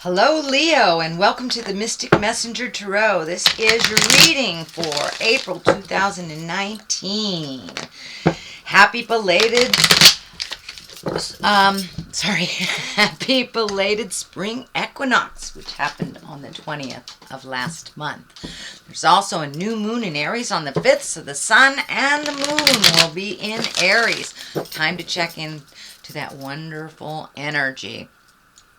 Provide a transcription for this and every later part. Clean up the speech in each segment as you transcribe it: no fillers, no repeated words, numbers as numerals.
Hello, Leo, and welcome to the Mystic Messenger Tarot. This is your reading for April 2019. Happy belated, happy belated spring equinox, which happened on the 20th of last month. There's also a new moon in Aries on the 5th, so the sun and the moon will be in Aries. Time to check in to that wonderful energy.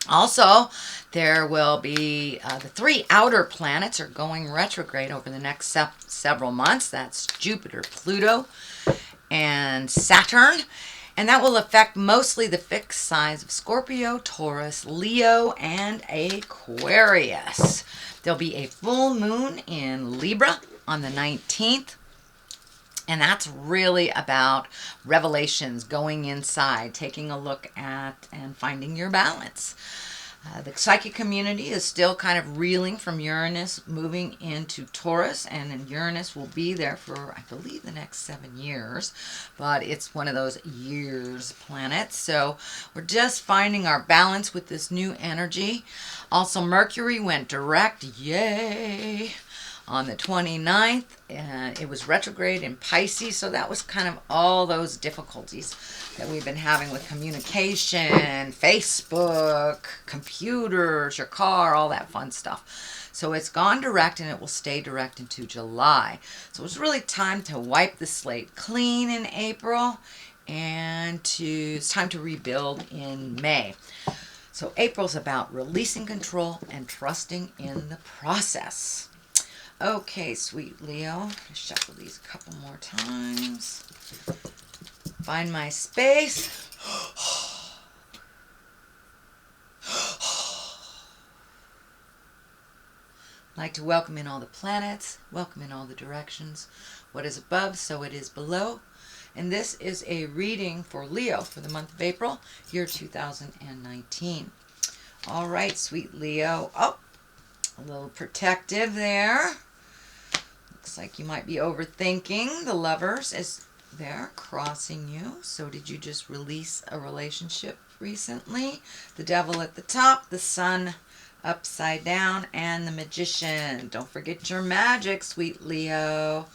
Also, there will be the three outer planets are going retrograde over the next several months. That's Jupiter, Pluto, and Saturn. And that will affect mostly the fixed signs of Scorpio, Taurus, Leo, and Aquarius. There'll be a full moon in Libra on the 19th. And that's really about revelations, going inside, taking a look at and finding your balance. The psychic community is still kind of reeling from Uranus moving into Taurus, and Uranus will be there for, I believe, the next 7 years, but it's one of those years planets. So we're just finding our balance with this new energy. Also, Mercury went direct, yay! On the 29th, it was retrograde in Pisces, so that was kind of all those difficulties that we've been having with communication, Facebook, computers, your car, all that fun stuff. So it's gone direct, and it will stay direct into July. So it's really time to wipe the slate clean in April, and it's time to rebuild in May. So April's about releasing control and trusting in the process. Okay, sweet Leo, shuffle these a couple more times. Find my space. I'd like to welcome in all the planets, welcome in all the directions. What is above, so it is below. And this is a reading for Leo for the month of April, year 2019. All right, sweet Leo. Oh, a little protective there. Looks like you might be overthinking. The Lovers is there crossing you. So did you just release a relationship recently? The Devil at the top, the Sun upside down, and the Magician. Don't forget your magic, sweet Leo.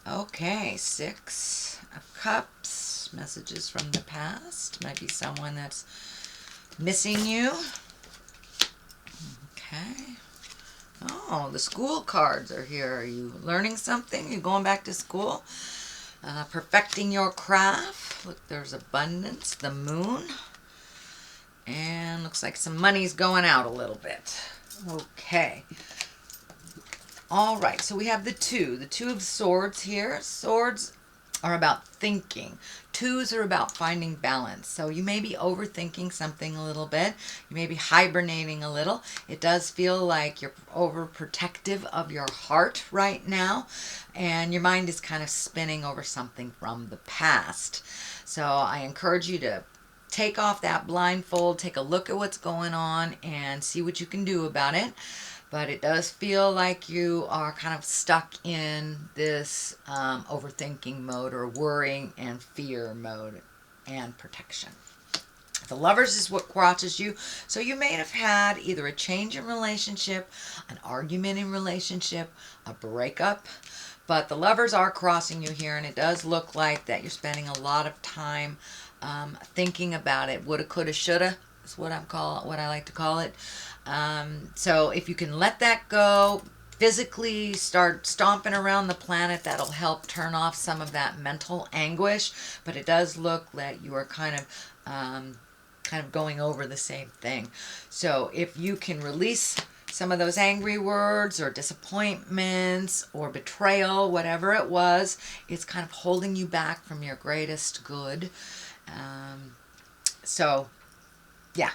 Okay, 6 of Cups. Messages from the past. Might be someone that's missing you. Okay. Oh, the school cards are here. Are you learning something? Are you going back to school? Perfecting your craft. Look, there's abundance. The Moon. And looks like some money's going out a little bit. Okay. All right, so we have the Two of Swords here. Swords are about thinking. Twos are about finding balance. So you may be overthinking something a little bit. You may be hibernating a little. It does feel like you're overprotective of your heart right now, and your mind is kind of spinning over something from the past. So I encourage you to take off that blindfold, take a look at what's going on, and see what you can do about it. But it does feel like you are kind of stuck in this overthinking mode, or worrying and fear mode, and protection. The Lovers is what crosses you. So you may have had either a change in relationship, an argument in relationship, a breakup. But the Lovers are crossing you here, and it does look like that you're spending a lot of time thinking about it. Woulda, coulda, shoulda is what I like to call it. So if you can let that go, physically start stomping around the planet, that'll help turn off some of that mental anguish. But it does look like you are kind of going over the same thing. So if you can release some of those angry words or disappointments or betrayal, whatever it was, it's kind of holding you back from your greatest good. So yeah.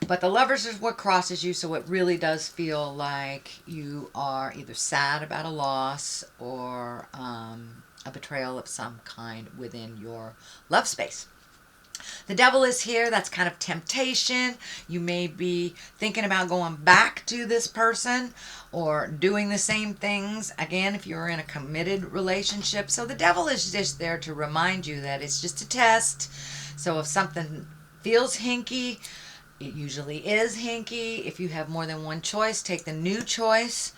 But the Lovers is what crosses you, so it really does feel like you are either sad about a loss or a betrayal of some kind within your love space. The Devil is here. That's kind of temptation. You may be thinking about going back to this person or doing the same things again if you're in a committed relationship. So the Devil is just there to remind you that it's just a test. So if something feels hinky, It usually is hinky. If you have more than one choice, take the new choice.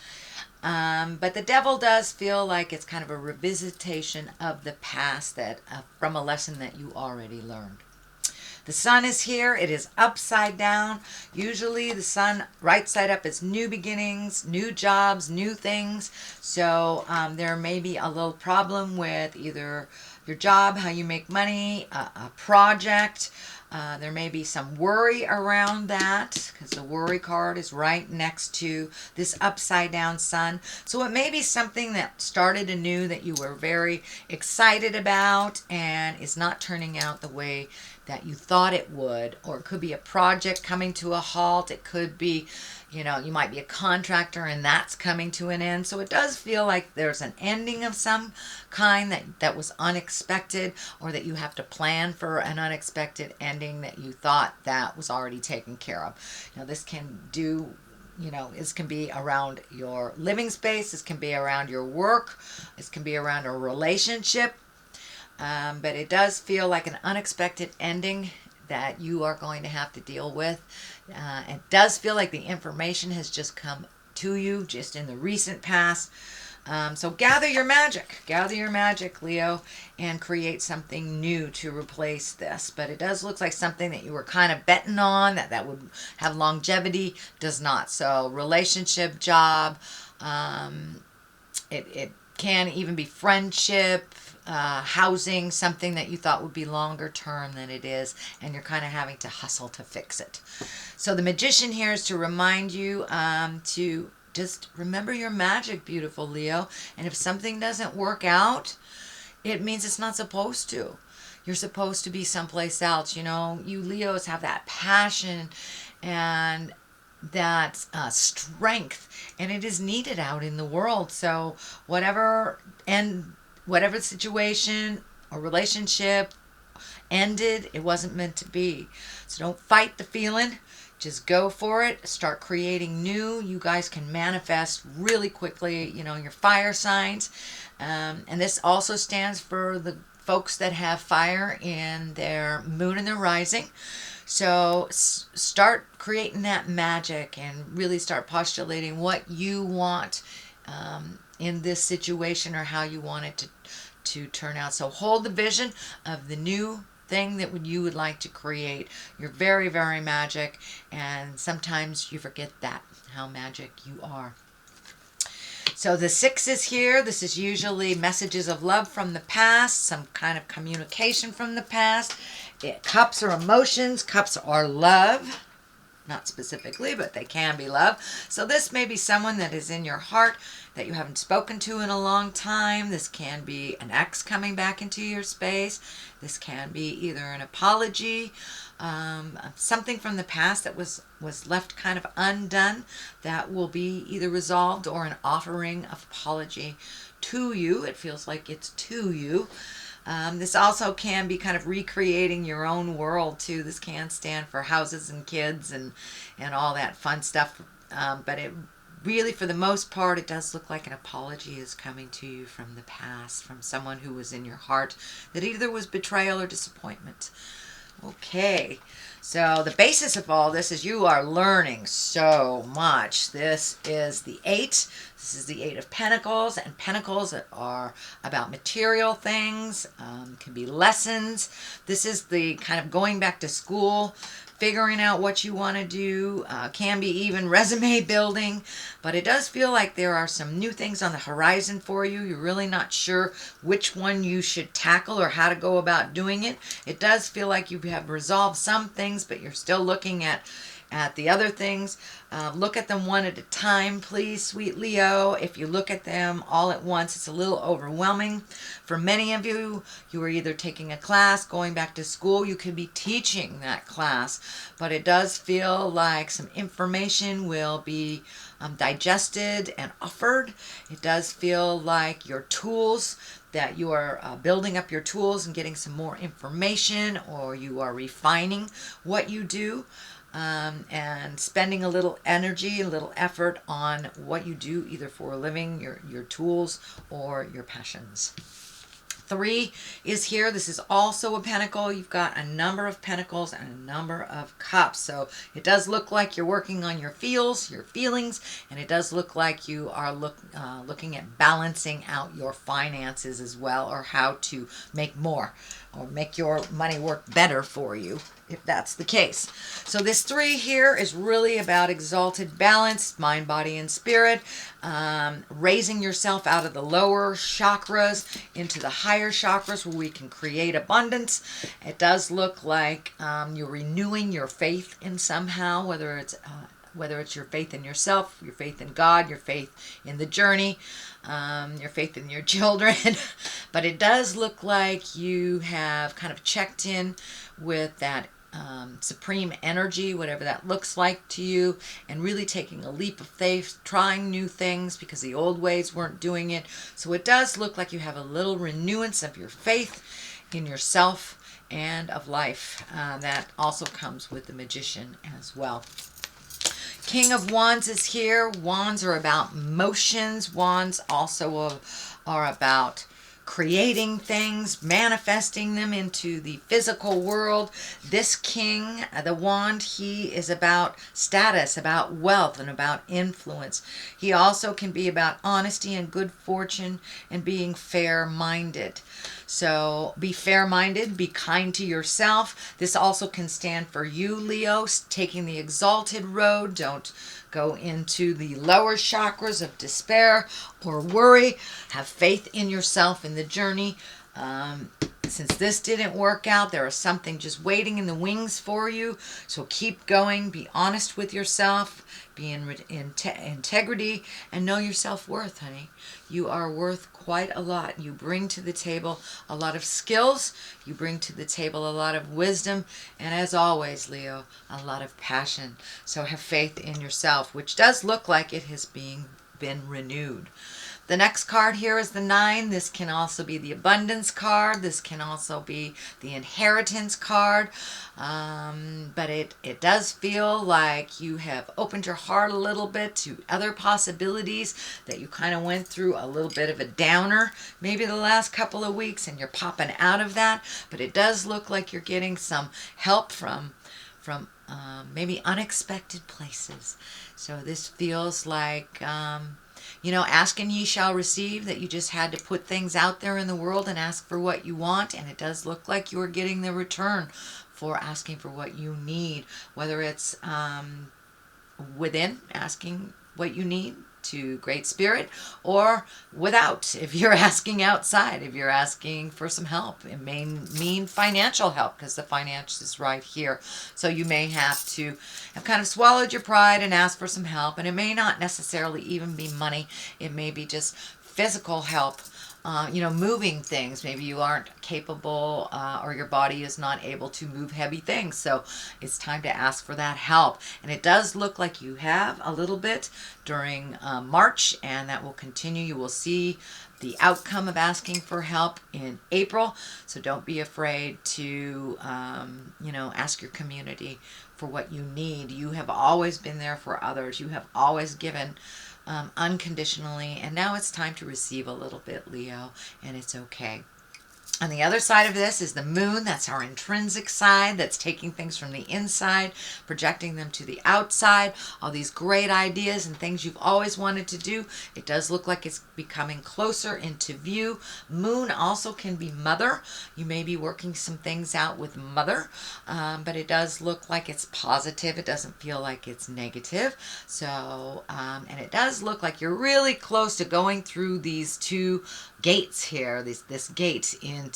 But the devil does feel like it's kind of a revisitation of the past that from a lesson that you already learned. The sun is here. It is upside down. Usually the sun right side up is new beginnings, new jobs, new things. So there may be a little problem with either your job, how you make money, a project. There may be some worry around that because the worry card is right next to this upside down sun. So it may be something that started anew that you were very excited about and is not turning out the way that you thought it would. Or it could be a project coming to a halt. It could be, you might be a contractor and that's coming to an end. So it does feel like there's an ending of some kind that was unexpected, or that you have to plan for an unexpected ending that you thought that was already taken care of. This can this can be around your living space. This can be around your work. This can be around a relationship. But it does feel like an unexpected ending that you are going to have to deal with. It does feel like the information has just come to you just in the recent past. So gather your magic, Leo, and create something new to replace this. But it does look like something that you were kind of betting on that would have longevity, does not. So relationship, job, it can even be friendship, housing, something that you thought would be longer term than it is, and you're kind of having to hustle to fix it. So the magician here is to remind you to just remember your magic, beautiful Leo. And if something doesn't work out, it means it's not supposed to. You're supposed to be someplace else. You Leos have that passion and that strength, and it is needed out in the world. So whatever situation or relationship ended, it wasn't meant to be. So don't fight the feeling. Just go for it. Start creating new. You guys can manifest really quickly, your fire signs. And this also stands for the folks that have fire in their moon and their rising. So start creating that magic and really start postulating what you want in this situation, or how you want it to turn out. So hold the vision of the new thing that you would like to create. You're very, very magic, and sometimes you forget that, how magic you are. So the 6 is here. This is usually messages of love from the past, some kind of communication from the past. Cups are emotions. Cups are love. Not specifically, but they can be love. So this may be someone that is in your heart that you haven't spoken to in a long time. This can be an ex coming back into your space. This can be either an apology, something from the past that was left kind of undone that will be either resolved, or an offering of apology to you. It feels like it's to you. This also can be kind of recreating your own world too. This can stand for houses and kids and all that fun stuff. But it really, for the most part, it does look like an apology is coming to you from the past, from someone who was in your heart that either was betrayal or disappointment. Okay, so the basis of all this is you are learning so much. This is the 8. This is the 8 of Pentacles, and Pentacles are about material things, can be lessons. This is the kind of going back to school, figuring out what you want to do, can be even resume building, but it does feel like there are some new things on the horizon for you. You're really not sure which one you should tackle or how to go about doing it. It does feel like you have resolved some things, but you're still looking at the other things. Look at them one at a time, please, sweet Leo. If you look at them all at once, it's a little overwhelming. For many of you, you are either taking a class, going back to school. You could be teaching that class, but it does feel like some information will be digested and offered. It does feel like your tools, that you are building up your tools and getting some more information, or you are refining what you do. And spending a little energy, a little effort on what you do, either for a living, your tools, or your passions. 3 is here. This is also a pentacle. You've got a number of pentacles and a number of cups. So it does look like you're working on your feelings, and it does look like you are looking at balancing out your finances as well, or how to make more or make your money work better for you, if that's the case. So this 3 here is really about exalted balance, mind, body, and spirit, raising yourself out of the lower chakras into the higher chakras where we can create abundance. It does look like you're renewing your faith in somehow, whether it's your faith in yourself, your faith in God, your faith in the journey, your faith in your children. But it does look like you have kind of checked in with that supreme energy, whatever that looks like to you, and really taking a leap of faith, trying new things because the old ways weren't doing it. So it does look like you have a little renewance of your faith in yourself and of life. That also comes with the Magician as well. King of Wands is here. Wands are about motions. Wands also are about creating things, manifesting them into the physical world. This king, the wand, he is about status, about wealth, and about influence. He also can be about honesty and good fortune and being fair-minded. So be fair-minded, be kind to yourself. This also can stand for you, Leo, taking the exalted road. Don't go into the lower chakras of despair or worry. Have faith in yourself in the journey. Since this didn't work out, there is something just waiting in the wings for you. So keep going. Be honest with yourself. Be in integrity and know your self-worth, honey. You are worth quite a lot. You bring to the table a lot of skills. You bring to the table a lot of wisdom. And as always, Leo, a lot of passion. So have faith in yourself, which does look like it has been renewed. The next card here is the 9. This can also be the abundance card. This can also be the inheritance card. But it does feel like you have opened your heart a little bit to other possibilities, that you kind of went through a little bit of a downer maybe the last couple of weeks, and you're popping out of that. But it does look like you're getting some help from maybe unexpected places. So this feels like ask and ye shall receive, that you just had to put things out there in the world and ask for what you want, and it does look like you are getting the return for asking for what you need, whether it's within, asking what you need to Great Spirit, or without, if you're asking outside, if you're asking for some help. It may mean financial help, because the finance is right here. So you may have to have kind of swallowed your pride and asked for some help, and it may not necessarily even be money. It may be just physical help. Moving things. Maybe you aren't capable or your body is not able to move heavy things. So it's time to ask for that help. And it does look like you have a little bit during March, and that will continue. You will see the outcome of asking for help in April. So don't be afraid to, ask your community for what you need. You have always been there for others. You have always given unconditionally, and now it's time to receive a little bit, Leo, and it's okay. On the other side of this is the moon. That's our intrinsic side. That's taking things from the inside, projecting them to the outside. All these great ideas and things you've always wanted to do. It does look like it's becoming closer into view. Moon also can be mother. You may be working some things out with mother, but it does look like it's positive. It doesn't feel like it's negative. So, and it does look like you're really close to going through these 2 gates here, this gate into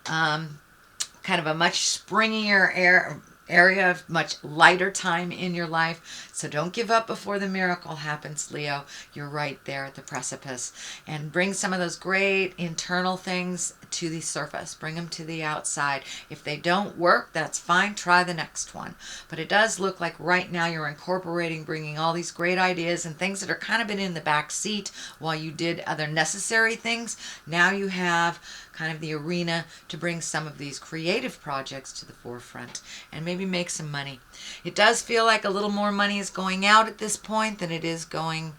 kind of a much springier area of much lighter time in your life. So don't give up before the miracle happens, Leo. You're right there at the precipice. And bring some of those great internal things to the surface. Bring them to the outside. If they don't work, that's fine. Try the next one. But it does look like right now you're incorporating, bringing all these great ideas and things that are kind of been in the back seat while you did other necessary things. Now you have kind of the arena to bring some of these creative projects to the forefront and maybe make some money. It does feel like a little more money is going out at this point than it is going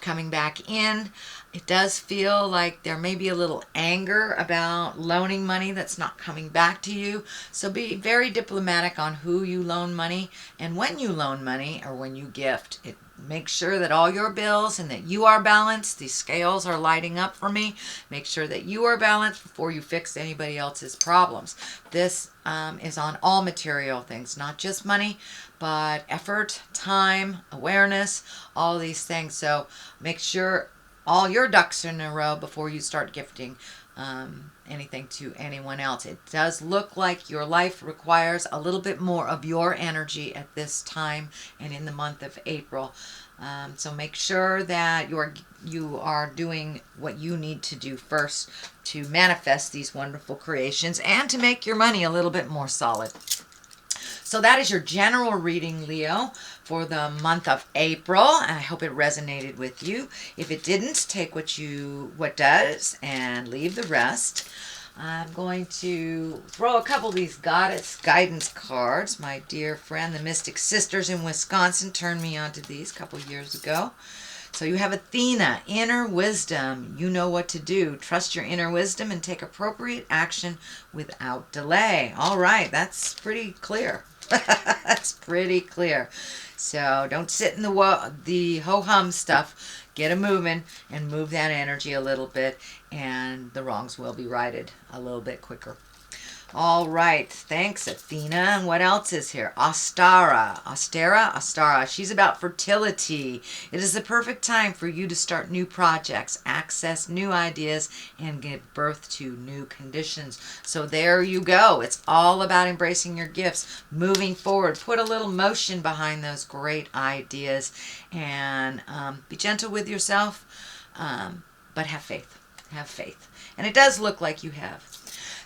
coming back in. It does feel like there may be a little anger about loaning money that's not coming back to you. So be very diplomatic on who you loan money and when you loan money or when you gift. Make sure that all your bills and that you are balanced. These scales are lighting up for me. Make sure that you are balanced before you fix anybody else's problems. This is on all material things, not just money, but effort, time, awareness, all these things. So make sure all your ducks are in a row before you start gifting anything to anyone else. It does look like your life requires a little bit more of your energy at this time and in the month of April. So make sure that you are doing what you need to do first to manifest these wonderful creations and to make your money a little bit more solid. So that is your general reading, Leo, for the month of April. I hope it resonated with you. If it didn't, take what does and leave the rest. I'm going to throw a couple of these goddess guidance cards. My dear friend, the Mystic Sisters in Wisconsin, turned me onto these a couple years ago. So you have Athena, inner wisdom. You know what to do. Trust your inner wisdom and take appropriate action without delay. All right, that's pretty clear. That's pretty clear. So don't sit in the ho-hum stuff. Get a moving and move that energy a little bit, and the wrongs will be righted a little bit quicker. All right. Thanks, Athena. And what else is here? Astara. Astara. She's about fertility. It is the perfect time for you to start new projects, access new ideas, and give birth to new conditions. So there you go. It's all about embracing your gifts, moving forward. Put a little motion behind those great ideas, and be gentle with yourself, but have faith. Have faith. And it does look like you have.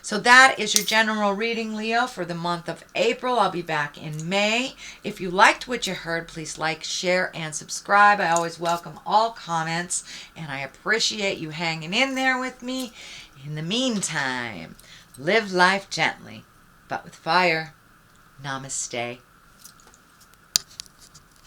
So that is your general reading, Leo, for the month of April. I'll be back in May. If you liked what you heard, please like, share, and subscribe. I always welcome all comments, and I appreciate you hanging in there with me. In the meantime, live life gently, but with fire. Namaste.